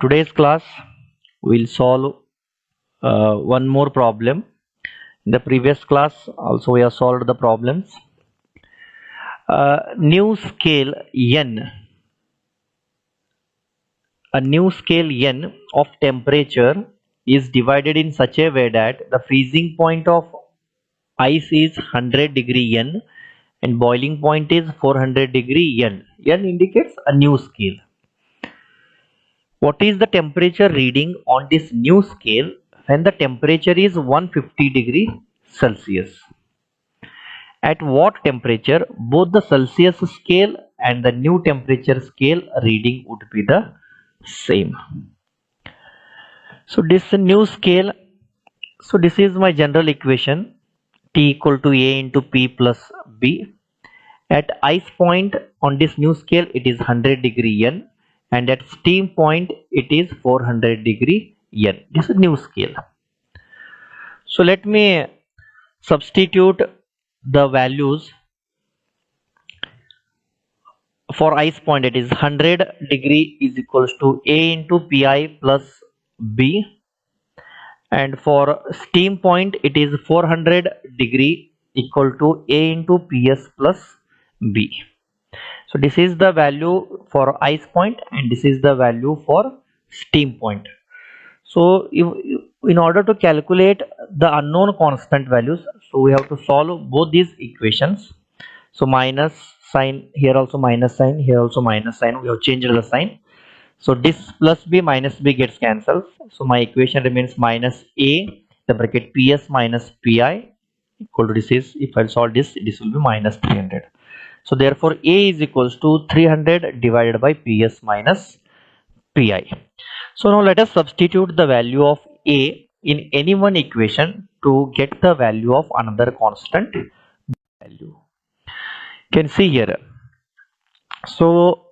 today's class we'll solve one more problem. In the previous class also we have solved the problems. New scale n. A new scale n of temperature is divided in such a way that the freezing point of ice is 100 degree N and boiling point is 400 degree N. N indicates a new scale. What is the temperature reading on this new scale when the temperature is 150 degree Celsius? At what temperature both the Celsius scale and the new temperature scale reading would be the same? So this new scale, so this is my general equation, T equal to A into P plus B. At ice point on this new scale it is 100 degree N, and at steam point it is 400 degree N. This is new scale. So let me substitute the values. For ice point it is 100 degree is equals to A into Pi plus B, and for steam point it is 400 degree equal to A into Ps plus B. So this is the value for ice point and this is the value for steam point. So in order to calculate the unknown constant values, so we have to solve both these equations. So minus sign, here also minus sign, here also minus sign, we have changed the sign. So this plus B minus B gets cancelled. So my equation remains minus A, the bracket Ps minus Pi equal to, this is, if I solve this, this will be minus 300. So therefore A is equals to 300 divided by Ps minus Pi. So now let us substitute the value of A in any one equation to get the value of another constant value. You can see here. So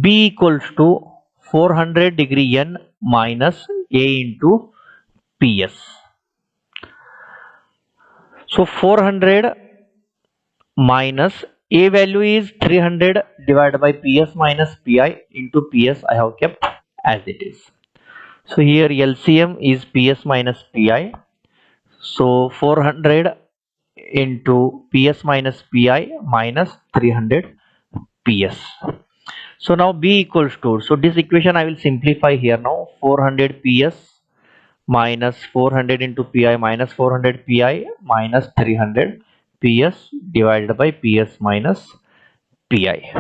B equals to 400 degree N minus A into Ps. So 400 minus A value is 300 divided by Ps minus Pi into Ps I have kept as it is. So here LCM is Ps minus Pi. So 400 into Ps minus Pi minus 300 Ps. So now B equals to, so this equation I will simplify here now. 400 Ps minus 400 into Pi minus 400 Pi minus 300 Ps divided by Ps minus Pi.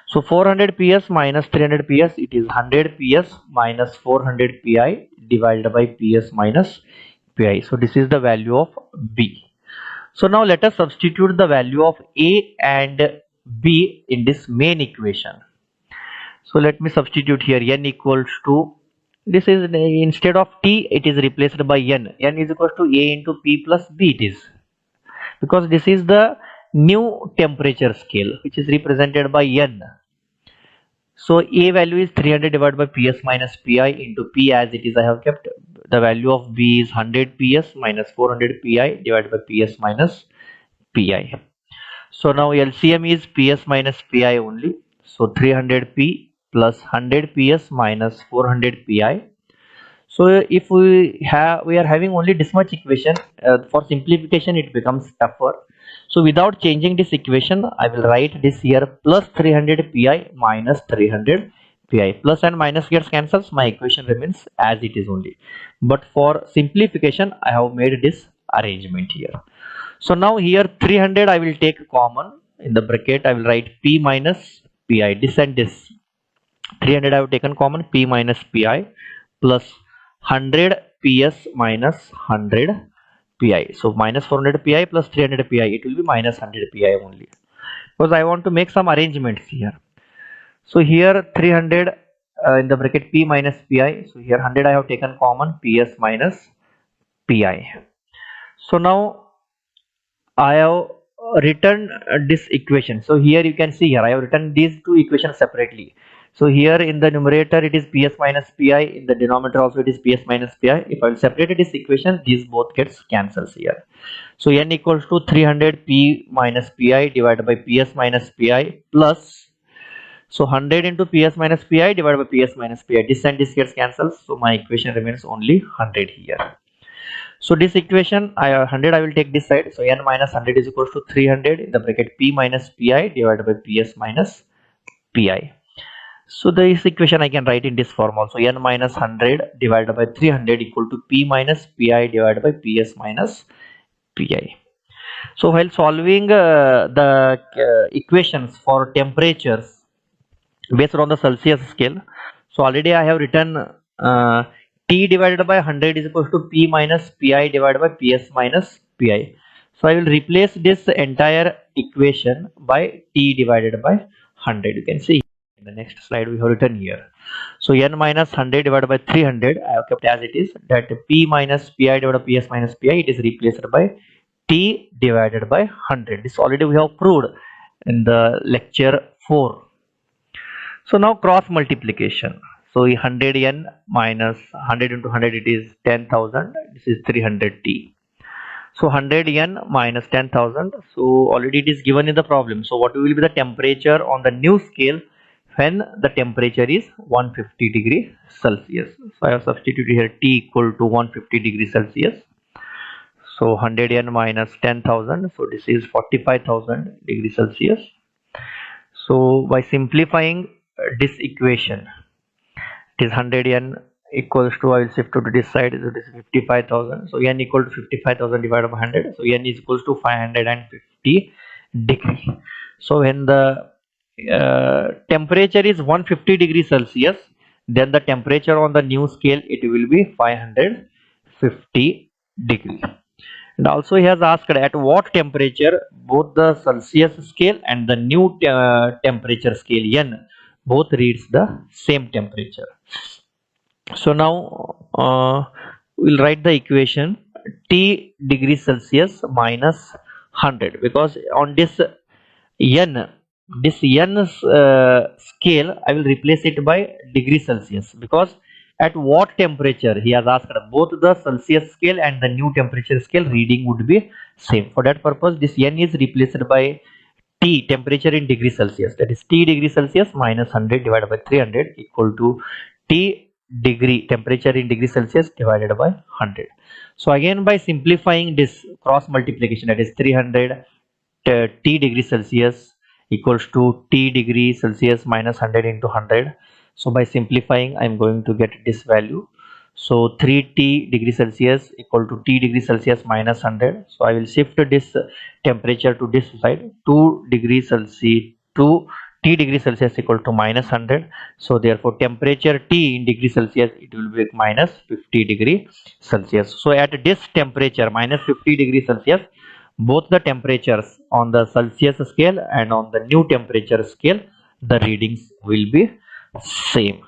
So 400 Ps minus 300 Ps, it is 100 Ps minus 400 Pi divided by Ps minus Pi. So this is the value of B. So now let us substitute the value of A and B in this main equation. So let me substitute here. N equals to, this is, instead of T it is replaced by N. N is equals to A into P plus B it is, because this is the new temperature scale which is represented by N. So A value is 300 divided by Ps minus Pi into P as it is I have kept. The value of B is 100 Ps minus 400 Pi divided by Ps minus Pi. So now LCM is Ps minus Pi only. So 300 P plus 100 Ps minus 400 Pi. So if we are having only this much equation, for simplification it becomes tougher. So without changing this equation, I will write this here plus 300 Pi minus 300 Pi. Plus and minus gets cancels, my equation remains as it is only. But for simplification, I have made this arrangement here. So now here 300 I will take common. In the bracket I will write P minus Pi. This and this. 300 I have taken common, P minus Pi plus 100 Ps minus 100 Pi. So minus 400 Pi plus 300 Pi, it will be minus 100 Pi only, because I want to make some arrangements here. So here 300 in the bracket P minus Pi. So here 100 I have taken common, Ps minus Pi. So now I have written this equation. So here you can see here I have written these two equations separately. So here in the numerator it is Ps minus Pi, in the denominator also it is Ps minus Pi. If I will separate this equation, these both gets cancels here. So N equals to 300 P minus Pi divided by Ps minus Pi plus So 100 into ps minus pi divided by ps minus pi, this and this gets cancelled, so my equation remains only 100 here. So this equation 100 I will take this side, so n minus 100 is equals to 300 in the bracket p minus pi divided by ps minus pi. So this equation I can write in this form also, n minus 100 divided by 300 equal to p minus pi divided by ps minus pi. So while solving the equations for temperatures based on the Celsius scale, so already I have written T divided by 100 is equal to P minus Pi divided by Ps minus Pi. So I will replace this entire equation by T divided by 100. You can see in the next slide we have written here. So n minus 100 divided by 300 I have kept as it is, that P minus Pi divided by Ps minus Pi, it is replaced by T divided by 100. This already we have proved in the lecture 4. So now cross multiplication. So 100n minus 100 into 100, it is 10,000. This is 300t. So 100n minus 10,000. So already it is given in the problem. So what will be the temperature on the new scale when the temperature is 150 degree Celsius? So I have substituted here t equal to 150 degree Celsius. So 100n minus 10,000. So this is 45,000 degree Celsius. So by simplifying this equation, it is 100n equals to, I will shift to this side, so this is 55,000. So n equal to 55,000 divided by 100. So n is equals to 550 degree. So when the temperature is 150 degrees Celsius, then the temperature on the new scale, it will be 550 degree. And also he has asked at what temperature both the Celsius scale and the new temperature scale n both reads the same temperature. So now we'll write the equation T degrees Celsius minus 100, because on this n scale I will replace it by degree Celsius, because at what temperature he has asked, both the Celsius scale and the new temperature scale reading would be same. For that purpose this n is replaced by T temperature in degree Celsius, that is T degree Celsius minus 100 divided by 300 equal to T degree temperature in degree Celsius divided by 100. So again by simplifying this cross multiplication, that is 300 T degree Celsius equals to T degree Celsius minus 100 into 100. So by simplifying I am going to get this value. So 3T degree Celsius equal to T degree Celsius minus 100. So I will shift this temperature to this side, 2 degrees Celsius to T degree Celsius equal to minus 100. So therefore temperature T in degree Celsius, it will be minus 50 degree Celsius. So at this temperature minus 50 degree Celsius, both the temperatures on the Celsius scale and on the new temperature scale, the readings will be same.